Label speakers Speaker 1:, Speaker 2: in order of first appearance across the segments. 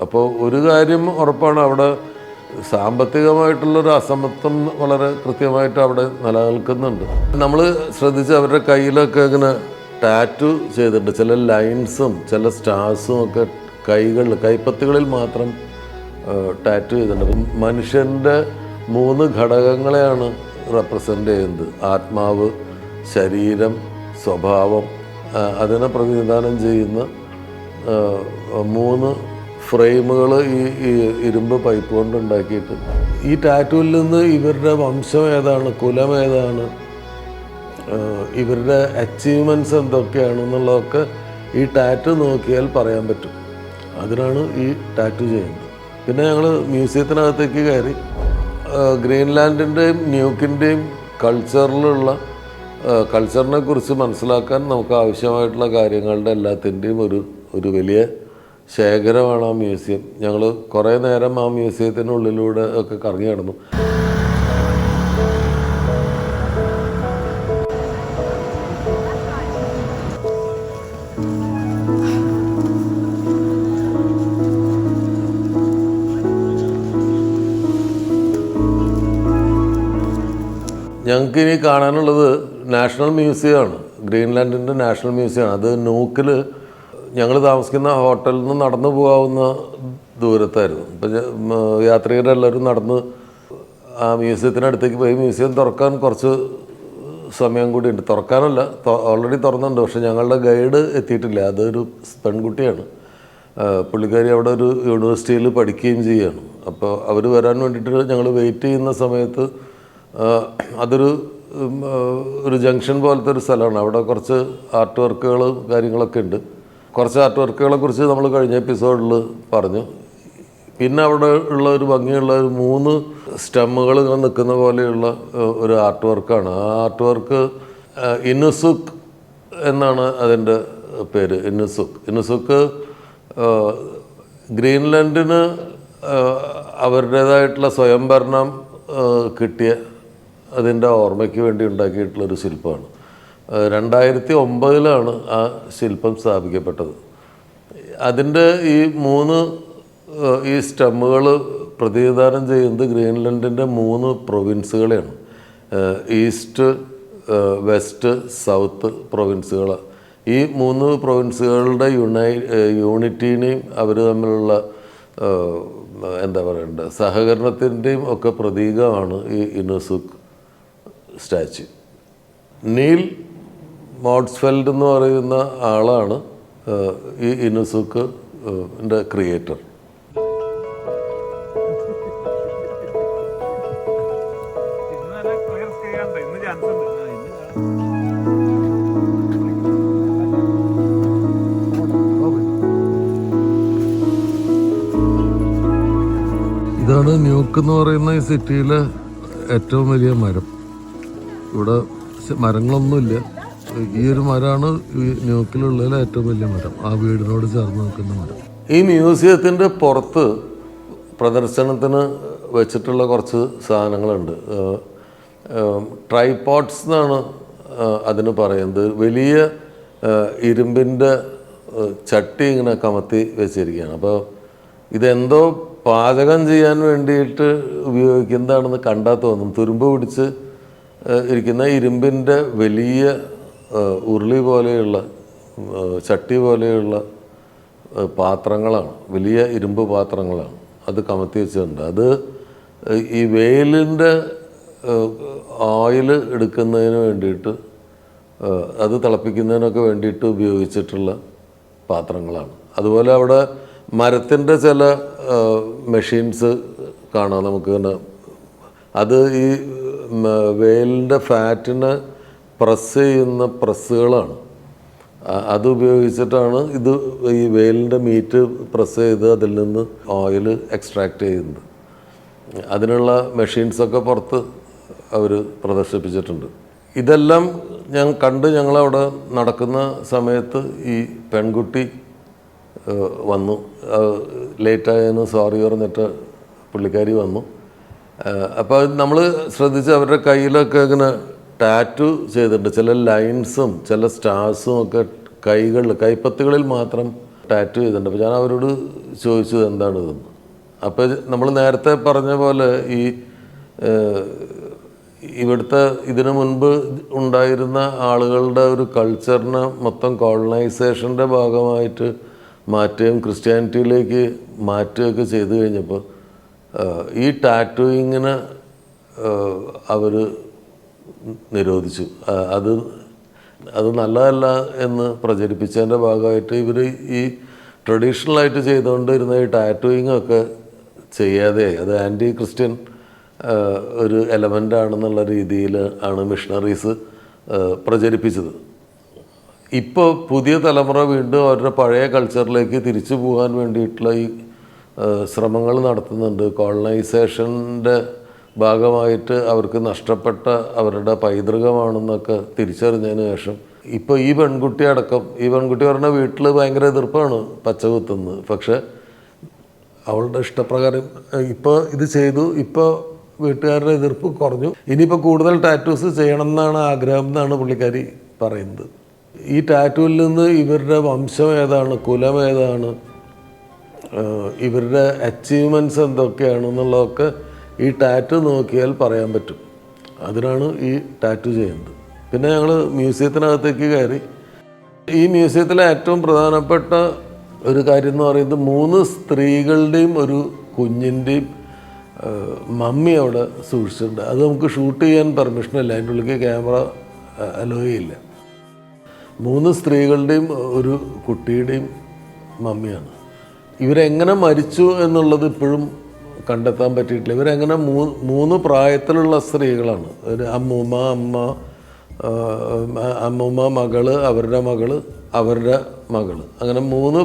Speaker 1: അപ്പോൾ ഒരു കാര്യം ഉറപ്പാണ്, അവിടെ സാമ്പത്തികമായിട്ടുള്ളൊരു അസമത്വം വളരെ കൃത്യമായിട്ട് അവിടെ നിലനിൽക്കുന്നുണ്ട്. നമ്മൾ ശ്രദ്ധിച്ച് അവരുടെ കയ്യിലൊക്കെ ഇങ്ങനെ ടാറ്റു ചെയ്തിട്ടുണ്ട്. ചില ലൈൻസും ചില സ്റ്റാർസും ഒക്കെ കൈപ്പത്തികളിൽ മാത്രം ടാറ്റു ചെയ്തിട്ടുണ്ട്. മനുഷ്യൻ്റെ 3 ഘടകങ്ങളെയാണ് റെപ്രസെൻ്റ് ചെയ്യുന്നത്: ആത്മാവ്, ശരീരം, സ്വഭാവം. അതിനെ പ്രതിനിധാനം ചെയ്യുന്ന 3 ഫ്രെയിമുകൾ ഈ ഇരുമ്പ് പൈപ്പ് കൊണ്ട് ഉണ്ടാക്കിയിട്ട്, ഈ ടാറ്റുവിൽ നിന്ന് ഇവരുടെ വംശം ഏതാണ്, കുലം ഏതാണ്, ഇവരുടെ അച്ചീവ്മെൻറ്റ്സ് എന്തൊക്കെയാണെന്നുള്ളതൊക്കെ ഈ ടാറ്റു നോക്കിയാൽ പറയാൻ പറ്റും. അതിനാണ് ഈ ടാറ്റു ചെയ്യുന്നത്. പിന്നെ ഞങ്ങൾ മ്യൂസിയത്തിനകത്തേക്ക് കയറി ഗ്രീൻലാൻഡിൻ്റെയും ന്യൂക്കിൻ്റെയും കൾച്ചറിനെ കുറിച്ച് മനസ്സിലാക്കാൻ നമുക്ക് ആവശ്യമായിട്ടുള്ള കാര്യങ്ങളുടെ എല്ലാത്തിൻ്റെയും ഒരു വലിയ ശേഖരമാണ് ആ മ്യൂസിയം. ഞങ്ങൾ കുറേ നേരം ആ മ്യൂസിയത്തിനുള്ളിലൂടെ ഒക്കെ കറങ്ങി നടന്നു. ഞങ്ങൾക്കിനി കാണാനുള്ളത് നാഷണൽ മ്യൂസിയമാണ്, ഗ്രീൻലാൻഡിൻ്റെ നാഷണൽ മ്യൂസിയമാണ്. അത് നൂക്കിൽ ഞങ്ങൾ താമസിക്കുന്ന ഹോട്ടലിൽ നിന്ന് നടന്നു പോകാവുന്ന ദൂരത്തായിരുന്നു. ഇപ്പം യാത്രികരെല്ലാവരും നടന്ന് ആ മ്യൂസിയത്തിനടുത്തേക്ക് പോയി. മ്യൂസിയം തുറക്കാൻ കുറച്ച് സമയം കൂടി ഉണ്ട്. തുറക്കാനല്ല, ഓൾറെഡി തുറന്നുണ്ട്. പക്ഷേ ഞങ്ങളുടെ ഗൈഡ് എത്തിയിട്ടില്ല. അതൊരു പെൺകുട്ടിയാണ്. പുള്ളിക്കാരി അവിടെ ഒരു യൂണിവേഴ്സിറ്റിയിൽ പഠിക്കുകയും ചെയ്യുകയാണ്. അപ്പോൾ അവർ വരാൻ വേണ്ടിയിട്ട് ഞങ്ങൾ വെയിറ്റ് ചെയ്യുന്ന സമയത്ത് അതൊരു ജംഗ്ഷൻ പോലത്തെ ഒരു സ്ഥലമാണ്. അവിടെ കുറച്ച് ആർട്ട് വർക്കുകൾ കാര്യങ്ങളൊക്കെ ഉണ്ട്. കുറച്ച് ആർട്ട് വർക്കുകളെ കുറിച്ച് നമ്മൾ കഴിഞ്ഞ എപ്പിസോഡിൽ പറഞ്ഞു. പിന്നെ അവിടെ ഉള്ള ഒരു ഭംഗിയുള്ള 3 സ്റ്റെമ്മുകൾ നിൽക്കുന്ന പോലെയുള്ള ഒരു ആർട്ട് വർക്കാണ്. ആ ആർട്ട് വർക്ക് ഇനുസുക്ക് എന്നാണ് അതിൻ്റെ പേര്. ഇനുസുക്ക് ഗ്രീൻലാൻഡിന് അവരുടേതായിട്ടുള്ള സ്വയംഭരണം കിട്ടിയ അതിൻ്റെ ഓർമ്മയ്ക്ക് വേണ്ടി ഉണ്ടാക്കിയിട്ടുള്ളൊരു ശില്പമാണ്. 2009 ആ ശില്പം സ്ഥാപിക്കപ്പെട്ടത്. അതിൻ്റെ ഈ 3 സ്റ്റെമ്മുകൾ പ്രതിനിധാനം ചെയ്യുന്നത് ഗ്രീൻലാൻഡിൻ്റെ 3 പ്രൊവിൻസുകളെയാണ്. ഈസ്റ്റ്, വെസ്റ്റ്, സൗത്ത് പ്രൊവിൻസുകൾ. ഈ 3 പ്രൊവിൻസുകളുടെ യൂണിറ്റീനെയും അവർ തമ്മിലുള്ള എന്താ പറയണ്ടത് സഹകരണത്തിൻ്റെയും ഒക്കെ പ്രതീകമാണ് ഈ ഇനുസുക്ക് സ്റ്റാച്യു. നീൽ മോഡ്സ്ഫെൽഡ് എന്ന് പറയുന്ന ആളാണ് ഈ ഇനുസുക്കിൻ്റെ ക്രിയേറ്റർ. ഇതാണ് ന്യൂക്ക് എന്ന് പറയുന്ന ഈ സിറ്റിയിലെ ഏറ്റവും വലിയ മരം. ഇവിടെ മരങ്ങളൊന്നുമില്ല. ഈ ഒരു മരമാണ് ഈ ന്യൂക്കിലുള്ളതിലെ ഏറ്റവും വലിയ മരം, ആ വീടിനോട് ചേർന്ന് നിൽക്കുന്ന മരം. ഈ മ്യൂസിയത്തിൻ്റെ പുറത്ത് പ്രദർശനത്തിന് വെച്ചിട്ടുള്ള കുറച്ച് സാധനങ്ങളുണ്ട്. ട്രൈപോഡ്സ് എന്നാണ് അതിന് പറയുന്നത്. വലിയ ഇരുമ്പിൻ്റെ ചട്ടി ഇങ്ങനെ കമത്തി വെച്ചിരിക്കുകയാണ്. അപ്പോൾ ഇതെന്തോ പാചകം ചെയ്യാൻ വേണ്ടിയിട്ട് ഉപയോഗിക്കുന്നതാണെന്ന് കണ്ടാൽ തോന്നും. തുരുമ്പ് പിടിച്ച് ഇരിക്കുന്ന ഇരുമ്പിൻ്റെ വലിയ ഉരുളി പോലെയുള്ള ചട്ടി പോലെയുള്ള പാത്രങ്ങളാണ്, വലിയ ഇരുമ്പ് പാത്രങ്ങളാണ്. അത് കമത്തി വെച്ചിട്ടുണ്ട്. അത് ഈ വെയിലിൻ്റെ ഓയിൽ എടുക്കുന്നതിന് വേണ്ടിയിട്ട്, അത് തിളപ്പിക്കുന്നതിനൊക്കെ വേണ്ടിയിട്ട് ഉപയോഗിച്ചിട്ടുള്ള പാത്രങ്ങളാണ്. അതുപോലെ അവിടെ മരത്തിൻ്റെ ചില മെഷീൻസ് കാണാം നമുക്ക്. തന്നെ അത് ഈ വെയിലിൻ്റെ ഫാറ്റിനെ പ്രസ് ചെയ്യുന്ന പ്രസ്സുകളാണ്. അത് ഉപയോഗിച്ചിട്ടാണ് ഈ വെയിലിൻ്റെ മീറ്റ് പ്രസ് ചെയ്ത് അതിൽ നിന്ന് ഓയിൽ എക്സ്ട്രാക്റ്റ് ചെയ്യുന്നത്. അതിനുള്ള മെഷീൻസൊക്കെ പുറത്ത് അവർ പ്രദർശിപ്പിച്ചിട്ടുണ്ട്. ഇതെല്ലാം ഞങ്ങളവിടെ നടക്കുന്ന സമയത്ത് ഈ പെൺകുട്ടി വന്നു. ലേറ്റായെന്ന് സോറി പറഞ്ഞിട്ട് പുള്ളിക്കാരി വന്നു. അപ്പോൾ നമ്മൾ ശ്രദ്ധിച്ച് അവരുടെ കയ്യിലൊക്കെ ഇങ്ങനെ ടാറ്റു ചെയ്തിട്ടുണ്ട്. ചില ലൈൻസും ചില സ്റ്റാർസും ഒക്കെ കൈപ്പത്തികളിൽ മാത്രം ടാറ്റു ചെയ്തിട്ടുണ്ട്. അപ്പോൾ ഞാൻ അവരോട് ചോദിച്ചത് എന്താണിതെന്ന്. അപ്പോൾ നമ്മൾ നേരത്തെ പറഞ്ഞ പോലെ ഈ ഇവിടുത്തെ ഇതിനു മുൻപ് ഉണ്ടായിരുന്ന ആളുകളുടെ ഒരു കൾച്ചറിനെ മൊത്തം കോളനൈസേഷൻ്റെ ഭാഗമായിട്ട് മാറ്റുകയും ക്രിസ്ത്യാനിറ്റിയിലേക്ക് മാറ്റുകയൊക്കെ ചെയ്തു കഴിഞ്ഞപ്പോൾ ഈ ടാറ്റൂയിങ്ങിനെ അവർ നിരോധിച്ചു. അത് നല്ലതല്ല എന്ന് പ്രചരിപ്പിച്ചതിൻ്റെ ഭാഗമായിട്ട് ഇവർ ഈ ട്രഡീഷണലായിട്ട് ചെയ്തുകൊണ്ടിരുന്ന ഈ ടാറ്റൂയിങ്ങൊക്കെ ചെയ്യാതെ അത് ആൻറ്റി ക്രിസ്ത്യൻ ഒരു എലമെൻ്റാണെന്നുള്ള രീതിയിൽ ആണ് മിഷണറീസ് പ്രചരിപ്പിച്ചത്. ഇപ്പോൾ പുതിയ തലമുറ വീണ്ടും അവരുടെ പഴയ കൾച്ചറിലേക്ക് തിരിച്ചു പോകാൻ വേണ്ടിയിട്ടുള്ള ഈ ശ്രമങ്ങൾ നടത്തുന്നുണ്ട്. കോളനൈസേഷൻ്റെ ഭാഗമായിട്ട് അവർക്ക് നഷ്ടപ്പെട്ട അവരുടെ പൈതൃകമാണെന്നൊക്കെ തിരിച്ചറിഞ്ഞതിന് ശേഷം ഇപ്പോൾ ഈ പെൺകുട്ടി പറഞ്ഞ വീട്ടിൽ ഭയങ്കര എതിർപ്പാണ് പച്ച കുത്തുന്നത്. പക്ഷേ അവളുടെ ഇഷ്ടപ്രകാരം ഇപ്പോൾ ഇത് ചെയ്തു. ഇപ്പോൾ വീട്ടുകാരുടെ എതിർപ്പ് കുറഞ്ഞു. ഇനിയിപ്പോൾ കൂടുതൽ ടാറ്റൂസ് ചെയ്യണം എന്നാണ് ആഗ്രഹം എന്നാണ് പുള്ളിക്കാരി പറയുന്നത്. ഈ ടാറ്റൂവിൽ നിന്ന് ഇവരുടെ വംശം ഏതാണ്, കുലം ഏതാണ്, ഇവരുടെ അച്ചീവ്മെൻറ്റ്സ് എന്തൊക്കെയാണെന്നുള്ളതൊക്കെ ഈ ടാറ്റു നോക്കിയാൽ പറയാൻ പറ്റും. അതിനാണ് ഈ ടാറ്റു ചെയ്യുന്നത്. പിന്നെ ഞങ്ങൾ മ്യൂസിയത്തിനകത്തേക്ക് കയറി. ഈ മ്യൂസിയത്തിലെ ഏറ്റവും പ്രധാനപ്പെട്ട ഒരു കാര്യം എന്ന് പറയുന്നത് 3 സ്ത്രീകളുടെയും ഒരു കുഞ്ഞിൻ്റെയും മമ്മി അവിടെ സൂക്ഷിച്ചിട്ടുണ്ട്. അത് നമുക്ക് ഷൂട്ട് ചെയ്യാൻ പെർമിഷനില്ല, അതിൻ്റെ ഉള്ളിലേക്ക് ക്യാമറ അലോ ചെയ്യില്ല. 3 സ്ത്രീകളുടെയും ഒരു കുട്ടിയുടെയും മമ്മിയാണ്. ഇവരെങ്ങനെ മരിച്ചു എന്നുള്ളത് ഇപ്പോഴും കണ്ടെത്താൻ പറ്റിയിട്ടില്ല. ഇവരെങ്ങനെ 3 പ്രായത്തിലുള്ള സ്ത്രീകളാണ്. ഒരു അമ്മൂമ്മ, മകള്, അവരുടെ മകള്, അവരുടെ മകള്, അങ്ങനെ 4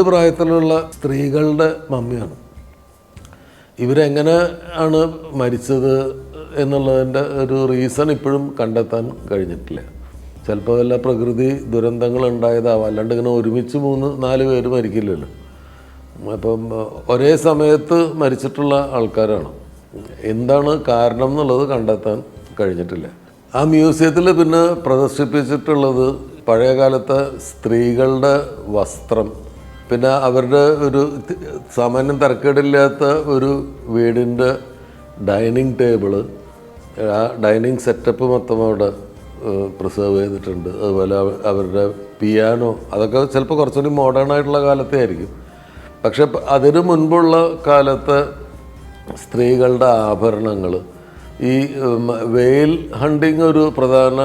Speaker 1: പ്രായത്തിലുള്ള സ്ത്രീകളുടെ മമ്മിയാണ്. ഇവരെങ്ങനെ ആണ് മരിച്ചത് എന്നുള്ളതിൻ്റെ ഒരു റീസൺ ഇപ്പോഴും കണ്ടെത്താൻ കഴിഞ്ഞിട്ടില്ല. ചിലപ്പോൾ വല്ല പ്രകൃതി ദുരന്തങ്ങൾ ഉണ്ടായതാവാം, അല്ലാണ്ട് ഇങ്ങനെ ഒരുമിച്ച് 3-4 പേര് മരിക്കില്ലല്ലോ. അപ്പം ഒരേ സമയത്ത് മരിച്ചിട്ടുള്ള ആൾക്കാരാണ്. എന്താണ് കാരണം എന്നുള്ളത് കണ്ടെത്താൻ കഴിഞ്ഞിട്ടില്ല. ആ മ്യൂസിയത്തിൽ പിന്നെ പ്രദർശിപ്പിച്ചിട്ടുള്ളത് പഴയകാലത്തെ സ്ത്രീകളുടെ വസ്ത്രം, പിന്നെ അവരുടെ ഒരു സാമാന്യം തരക്കേടില്ലാത്ത ഒരു വീടിൻ്റെ ഡൈനിങ് ടേബിള്, ആ ഡൈനിങ് സെറ്റപ്പ് മൊത്തം അവിടെ പ്രിസർവ് ചെയ്തിട്ടുണ്ട്. അതുപോലെ അവരുടെ പിയാനോ, അതൊക്കെ ചിലപ്പോൾ കുറച്ചുകൂടി മോഡേൺ ആയിട്ടുള്ള കാലത്തെ ആയിരിക്കും. പക്ഷെ അതിനു മുൻപുള്ള കാലത്തെ സ്ത്രീകളുടെ ആഭരണങ്ങൾ, ഈ വെയിൽ ഹണ്ടിങ് ഒരു പ്രധാന,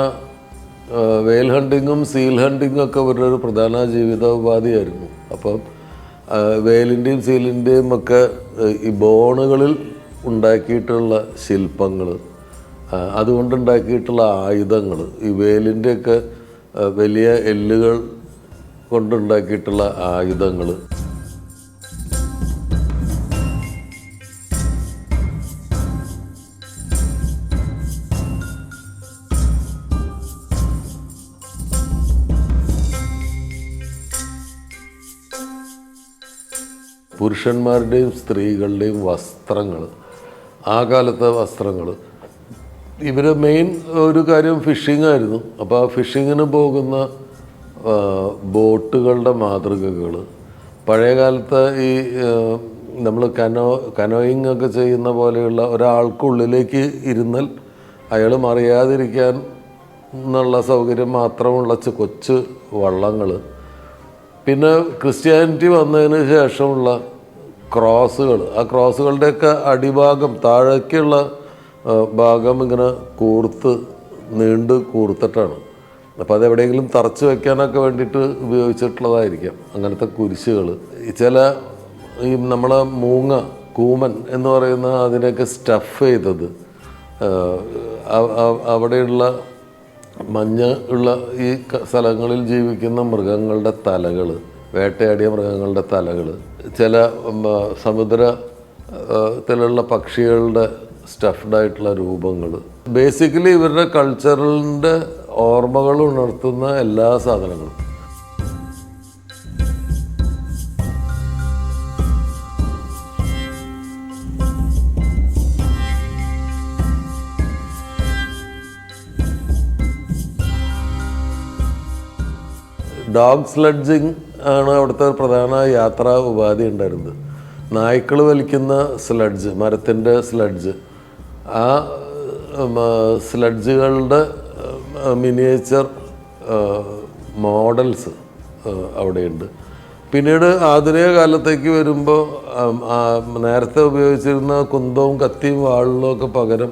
Speaker 1: വെയിൽ ഹണ്ടിങ്ങും സീൽ ഹണ്ടിങ്ങും ഒക്കെ അവരുടെ ഒരു പ്രധാന ജീവിതോപാധിയായിരുന്നു. അപ്പം വെയിലിൻ്റെയും സീലിൻ്റെയും ഒക്കെ ഈ ബോണുകളിൽ ഉണ്ടാക്കിയിട്ടുള്ള ശില്പങ്ങൾ, അതുകൊണ്ടുണ്ടാക്കിയിട്ടുള്ള ആയുധങ്ങൾ, ഈ വേലിൻ്റെയൊക്കെ വലിയ എല്ലുകൾ കൊണ്ടുണ്ടാക്കിയിട്ടുള്ള ആയുധങ്ങൾ, പുരുഷന്മാരുടെയും സ്ത്രീകളുടെയും വസ്ത്രങ്ങൾ, ആ കാലത്തെ വസ്ത്രങ്ങൾ. ഇവർ മെയിൻ ഒരു കാര്യം ഫിഷിംഗ് ആയിരുന്നു. അപ്പോൾ ആ ഫിഷിങ്ങിന് പോകുന്ന ബോട്ടുകളുടെ മാതൃകകൾ, പഴയ കാലത്ത് ഈ നമ്മൾ കനോയിങ് ഒക്കെ ചെയ്യുന്ന പോലെയുള്ള ഒരാൾക്കുള്ളിലേക്ക് ഇരുന്നാൽ അയാൾ മറിയാതിരിക്കാൻ എന്നുള്ള സൗകര്യം മാത്രമുള്ള കൊച്ചു വള്ളങ്ങൾ, പിന്നെ ക്രിസ്ത്യാനിറ്റി വന്നതിന് ശേഷമുള്ള ക്രോസുകൾ, ആ ക്രോസുകളുടെയൊക്കെ അടിഭാഗം, താഴേക്കുള്ള ഭാഗം ഇങ്ങനെ നീണ്ട് കൂർത്തിട്ടാണ്. അപ്പോൾ അതെവിടെയെങ്കിലും തറച്ച് വയ്ക്കാനൊക്കെ വേണ്ടിയിട്ട് ഉപയോഗിച്ചിട്ടുള്ളതായിരിക്കാം അങ്ങനത്തെ കുരിശുകൾ. ചില ഈ നമ്മളെ കൂമൻ എന്ന് പറയുന്ന അതിനെയൊക്കെ സ്റ്റഫ് ചെയ്തത്, അവിടെയുള്ള ഉള്ള ഈ സ്ഥലങ്ങളിൽ ജീവിക്കുന്ന മൃഗങ്ങളുടെ തലകൾ, വേട്ടയാടിയ മൃഗങ്ങളുടെ തലകൾ, ചില സമുദ്രത്തിലുള്ള പക്ഷികളുടെ സ്റ്റഫ്ഡായിട്ടുള്ള രൂപങ്ങൾ, ബേസിക്കലി ഇവരുടെ കൾച്ചറിൻ്റെ ഓർമ്മകൾ ഉണർത്തുന്ന എല്ലാ സാധനങ്ങളും. ഡോഗ് സ്ലഡ്ജിങ് ആണ് അവിടുത്തെ പ്രധാന യാത്രാ ഉപാധി ഉണ്ടായിരുന്നത്. നായ്ക്കൾ വലിക്കുന്ന സ്ലഡ്ജ്, മരത്തിൻ്റെ സ്ലഡ്ജ്, ആ സ്ലഡ്ജുകളുടെ മിനിയേച്ചർ മോഡൽസ് അവിടെയുണ്ട്. പിന്നീട് ആധുനിക കാലത്തേക്ക് വരുമ്പോൾ നേരത്തെ ഉപയോഗിച്ചിരുന്ന കുന്തവും കത്തിയും വാളിലും ഒക്കെ പകരം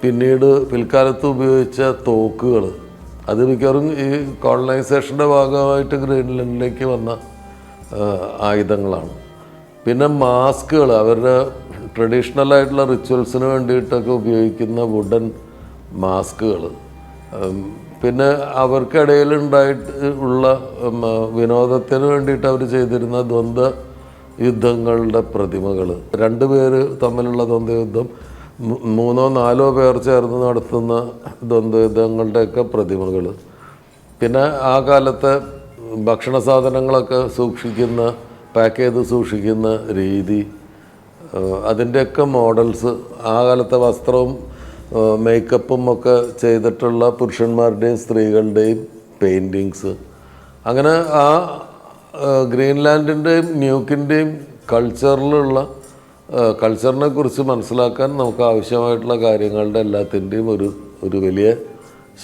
Speaker 1: പിന്നീട് പിൽക്കാലത്ത് ഉപയോഗിച്ച തോക്കുകൾ, അത് മിക്കവാറും ഈ കോളനൈസേഷൻ്റെ ഭാഗമായിട്ട് ഗ്രീൻലൻഡിലേക്ക് വന്ന ആയുധങ്ങളാണ്. പിന്നെ മാസ്കുകൾ, അവരുടെ ട്രഡീഷണലായിട്ടുള്ള റിച്വൽസിന് വേണ്ടിയിട്ടൊക്കെ ഉപയോഗിക്കുന്ന വുഡൻ മാസ്കുകൾ. പിന്നെ അവർക്കിടയിലുണ്ടായിട്ട് ഉള്ള വിനോദത്തിന് വേണ്ടിയിട്ട് അവർ ചെയ്തിരുന്ന ദ്വന്ദ്വ യുദ്ധങ്ങളുടെ പ്രതിമകൾ, 2 പേര് തമ്മിലുള്ള ദ്വന്ദ്വയുദ്ധം 3-4 പേർ ചേർന്ന് നടത്തുന്ന ദ്വന്ദ്വയുദ്ധങ്ങളുടെയൊക്കെ പ്രതിമകൾ. പിന്നെ ആ കാലത്തെ ഭക്ഷണ സാധനങ്ങളൊക്കെ സൂക്ഷിക്കുന്ന, പാക്ക് ചെയ്ത് സൂക്ഷിക്കുന്ന രീതി, അതിൻ്റെയൊക്കെ മോഡൽസ്, ആ കാലത്തെ വസ്ത്രവും മേക്കപ്പും ഒക്കെ ചെയ്തിട്ടുള്ള പുരുഷന്മാരുടെയും സ്ത്രീകളുടെയും പെയിൻറ്റിങ്സ്. അങ്ങനെ ആ ഗ്രീൻലാൻഡിൻ്റെയും ന്യൂക്കിൻ്റെയും കൾച്ചറിനെ കുറിച്ച് മനസ്സിലാക്കാൻ നമുക്ക് ആവശ്യമായിട്ടുള്ള കാര്യങ്ങളുടെ എല്ലാത്തിൻ്റെയും ഒരു വലിയ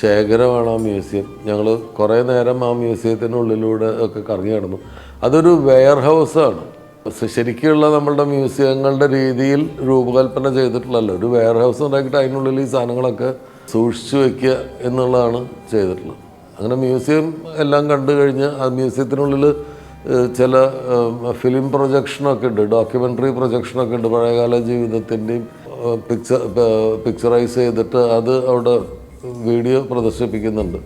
Speaker 1: ശേഖരമാണ് ആ മ്യൂസിയം. ഞങ്ങൾ കുറേ നേരം ആ മ്യൂസിയത്തിനുള്ളിലൂടെ ഒക്കെ കറങ്ങി നടന്നു. അതൊരു വെയർ ഹൗസാണ്. ശരിക്കുള്ള നമ്മളുടെ മ്യൂസിയങ്ങളുടെ രീതിയിൽ രൂപകൽപ്പന ചെയ്തിട്ടുള്ളല്ലോ. ഒരു വെയർ ഹൗസ് ഉണ്ടാക്കിയിട്ട് അതിനുള്ളിൽ ഈ സാധനങ്ങളൊക്കെ സൂക്ഷിച്ചു വയ്ക്കുക എന്നുള്ളതാണ് ചെയ്തിട്ടുള്ളത്. അങ്ങനെ മ്യൂസിയം എല്ലാം കണ്ടു കഴിഞ്ഞ് ആ മ്യൂസിയത്തിനുള്ളിൽ ചില ഫിലിം പ്രൊജക്ഷനൊക്കെ ഉണ്ട്, ഡോക്യുമെൻ്ററി പ്രൊജക്ഷനൊക്കെ ഉണ്ട്, പഴയകാല ജീവിതത്തിൻ്റെയും പിക്ചറൈസ് ചെയ്തിട്ട് അത് അവിടെ വീഡിയോ പ്രദർശിപ്പിക്കുന്നുണ്ട്.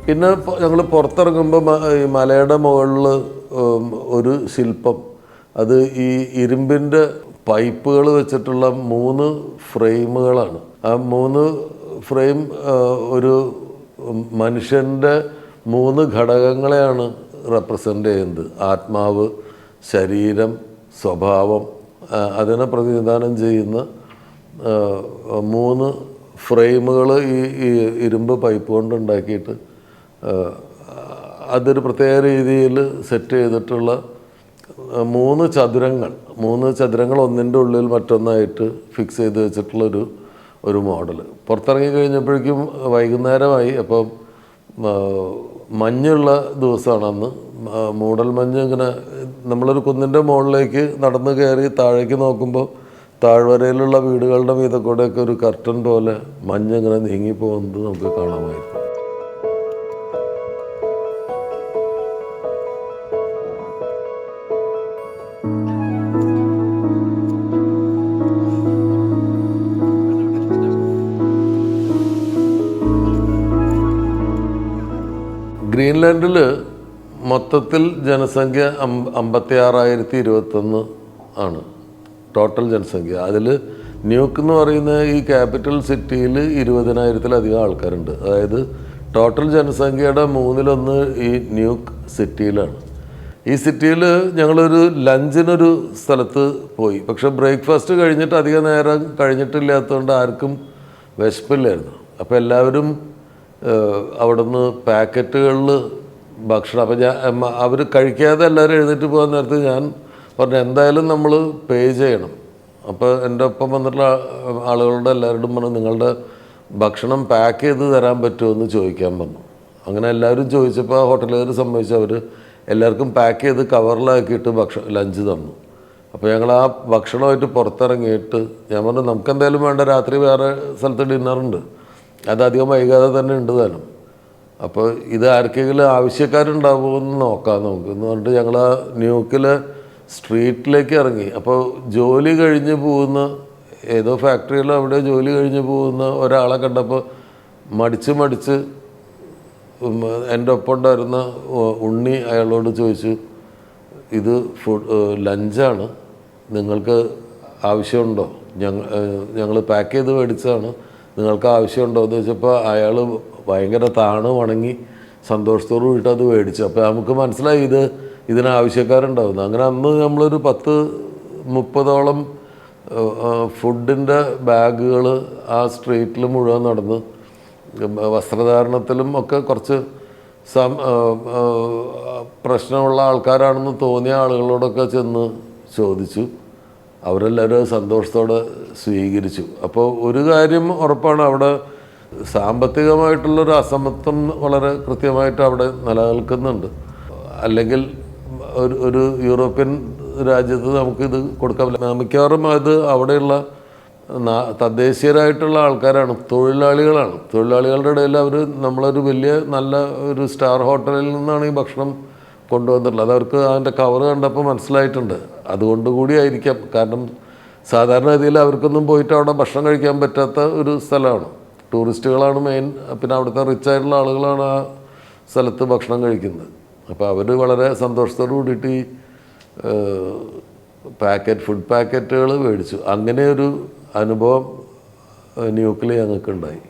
Speaker 1: പിന്നെ ഞങ്ങൾ പുറത്തിറങ്ങുമ്പോൾ ഈ മലയുടെ മുകളിൽ ഒരു ശില്പം, അത് ഈ ഇരുമ്പിൻ്റെ പൈപ്പുകൾ വെച്ചിട്ടുള്ള 3 ഫ്രെയിമുകളാണ്. ആ 3 ഫ്രെയിം ഒരു മനുഷ്യൻ്റെ 3 ഘടകങ്ങളെയാണ് റെപ്രസെൻ്റ് ചെയ്യുന്നത്. ആത്മാവ്, ശരീരം, സ്വഭാവം, അതിനെ പ്രതിനിധാനം ചെയ്യുന്ന 3 ഫ്രെയിമുകൾ ഈ ഇരുമ്പ് പൈപ്പ് കൊണ്ട് ഉണ്ടാക്കിയിട്ട് അതൊരു പ്രത്യേക രീതിയിൽ സെറ്റ് ചെയ്തിട്ടുള്ള 3 ചതുരങ്ങൾ ഒന്നിൻ്റെ ഉള്ളിൽ മറ്റൊന്നായിട്ട് ഫിക്സ് ചെയ്ത് വെച്ചിട്ടുള്ളൊരു മോഡൽ. പുറത്തിറങ്ങി കഴിഞ്ഞപ്പോഴേക്കും വൈകുന്നേരമായി. അപ്പം മഞ്ഞുള്ള ദിവസമാണ് അന്ന്. മൂടൽ മഞ്ഞ് ഇങ്ങനെ നമ്മളൊരു കുന്നിൻ്റെ മുകളിലേക്ക് നടന്നു കയറി താഴേക്ക് നോക്കുമ്പോൾ താഴ്വരയിലുള്ള വീടുകളുടെ മീതെ കൂടെയൊക്കെ ഒരു കർട്ടൻ പോലെ മഞ്ഞ് ഇങ്ങനെ നീങ്ങിപ്പോകുന്നത് നമുക്ക് കാണാമായിരുന്നു. ഗ്രീൻലാൻഡിൽ മൊത്തത്തിൽ ജനസംഖ്യ 56,021 ആണ് ടോട്ടൽ ജനസംഖ്യ. അതിൽ ന്യൂക്ക് എന്ന് പറയുന്ന ഈ ക്യാപിറ്റൽ സിറ്റിയിൽ 20,000-ലധികം ആൾക്കാരുണ്ട്. അതായത് ടോട്ടൽ ജനസംഖ്യയുടെ 1/3 ഈ ന്യൂക്ക് സിറ്റിയിലാണ്. ഈ സിറ്റിയിൽ ഞങ്ങളൊരു ലഞ്ചിനൊരു സ്ഥലത്ത് പോയി. പക്ഷെ ബ്രേക്ക്ഫാസ്റ്റ് കഴിഞ്ഞിട്ട് അധികം നേരം കഴിഞ്ഞിട്ടില്ലാത്തതുകൊണ്ട് ആർക്കും വിശപ്പില്ലായിരുന്നു. അപ്പോൾ എല്ലാവരും അവിടുന്ന് പാക്കറ്റുകളിൽ ഭക്ഷണം, അപ്പം അവർ കഴിക്കാതെ എല്ലാവരും എഴുന്നേറ്റ് പോകാൻ നേരത്ത് ഞാൻ പറഞ്ഞു എന്തായാലും നമ്മൾ പേ ചെയ്യണം. അപ്പോൾ എൻ്റെ ഒപ്പം വന്നിട്ടുള്ള ആളുകളുടെ എല്ലാവരോടും പറഞ്ഞു നിങ്ങളുടെ ഭക്ഷണം പാക്ക് ചെയ്ത് തരാൻ പറ്റുമോ എന്ന് ചോദിക്കാൻ പറഞ്ഞു. അങ്ങനെ എല്ലാവരും ചോദിച്ചപ്പോൾ ഹോട്ടലുകാർ സമ്മതിച്ചു അവർ എല്ലാവർക്കും പാക്ക് ചെയ്ത് കവറിലാക്കിയിട്ട് ലഞ്ച് തന്നു. അപ്പോൾ ഞങ്ങൾ ആ ഭക്ഷണമായിട്ട് പുറത്തിറങ്ങിയിട്ട് ഞാൻ പറഞ്ഞു നമുക്കെന്തായാലും വേണ്ട, രാത്രി വേറെ സ്ഥലത്ത് ഡിന്നറുണ്ട്, അത് അധികം വൈകാതെ തന്നെ ഉണ്ട് താനും. അപ്പോൾ ഇത് ആർക്കെങ്കിലും ആവശ്യക്കാരുണ്ടാവുമോ എന്ന് നോക്കാം നമുക്ക് എന്ന് പറഞ്ഞിട്ട് ഞങ്ങൾ ആ ന്യൂക്കിലെ സ്ട്രീറ്റിലേക്ക് ഇറങ്ങി. അപ്പോൾ ജോലി കഴിഞ്ഞ് പോകുന്ന ഏതോ ഫാക്ടറിയിലോ അവിടെ ജോലി കഴിഞ്ഞ് പോകുന്ന ഒരാളെ കണ്ടപ്പോൾ മടിച്ച് എൻ്റെ ഒപ്പം ഉണ്ടായിരുന്ന ഉണ്ണി അയാളോട് ചോദിച്ചു, ഇത് ലഞ്ചാണ്, നിങ്ങൾക്ക് ആവശ്യമുണ്ടോ, ഞങ്ങൾ പാക്ക് ചെയ്ത് മേടിച്ചതാണ്, നിങ്ങൾക്ക് ആവശ്യമുണ്ടോ എന്ന് ചോദിച്ചപ്പോൾ അയാൾ ഭയങ്കര വണങ്ങി സന്തോഷത്തോടു കൂടിയിട്ട് അത് മേടിച്ചു. അപ്പോൾ നമുക്ക് മനസ്സിലായി ഇതിന് ആവശ്യക്കാരുണ്ടാവുന്നു. അങ്ങനെ അന്ന് നമ്മളൊരു 10-30ഓളം ഫുഡിൻ്റെ ബാഗുകൾ ആ സ്ട്രീറ്റിൽ മുഴുവൻ നടന്ന് വസ്ത്രധാരണത്തിലും ഒക്കെ കുറച്ച് പ്രശ്നമുള്ള ആൾക്കാരാണെന്ന് തോന്നിയ ആളുകളോടൊക്കെ ചെന്ന് ചോദിച്ചു. അവരെല്ലാവരും സന്തോഷത്തോടെ സ്വീകരിച്ചു. അപ്പോൾ ഒരു കാര്യം ഉറപ്പാണ്, അവിടെ സാമ്പത്തികമായിട്ടുള്ളൊരു അസമത്വം വളരെ കൃത്യമായിട്ട് അവിടെ നിലനിൽക്കുന്നുണ്ട്. അല്ലെങ്കിൽ ഒരു യൂറോപ്യൻ രാജ്യത്ത് നമുക്കിത് കൊടുക്കാൻ പറ്റില്ല. മിക്കവാറും അത് അവിടെയുള്ള തദ്ദേശീയരായിട്ടുള്ള ആൾക്കാരാണ്, തൊഴിലാളികളാണ്. തൊഴിലാളികളുടെ ഇടയിൽ അവർ നമ്മളൊരു വലിയ നല്ല ഒരു സ്റ്റാർ ഹോട്ടലിൽ നിന്നാണ് ഈ ഭക്ഷണം കൊണ്ടുവന്നിട്ടുള്ളത്. അതവർക്ക് അതിൻ്റെ കവർ കണ്ടപ്പോൾ മനസ്സിലായിട്ടുണ്ട്. അതുകൊണ്ട് കൂടിയായിരിക്കാം. കാരണം സാധാരണ രീതിയിൽ അവർക്കൊന്നും പോയിട്ട് അവിടെ ഭക്ഷണം കഴിക്കാൻ പറ്റാത്ത ഒരു സ്ഥലമാണ്. ടൂറിസ്റ്റുകളാണ് മെയിൻ, പിന്നെ അവിടുത്തെ റിച്ചായിട്ടുള്ള ആളുകളാണ് ആ സ്ഥലത്ത് ഭക്ഷണം കഴിക്കുന്നത്. അപ്പോൾ അവർ വളരെ സന്തോഷത്തോടു കൂടിയിട്ട് ഈ ഫുഡ് പാക്കറ്റുകൾ മേടിച്ചു. അങ്ങനെ ഒരു അനുഭവം ന്യൂക്കിൽ ഞങ്ങൾക്കുണ്ടായി.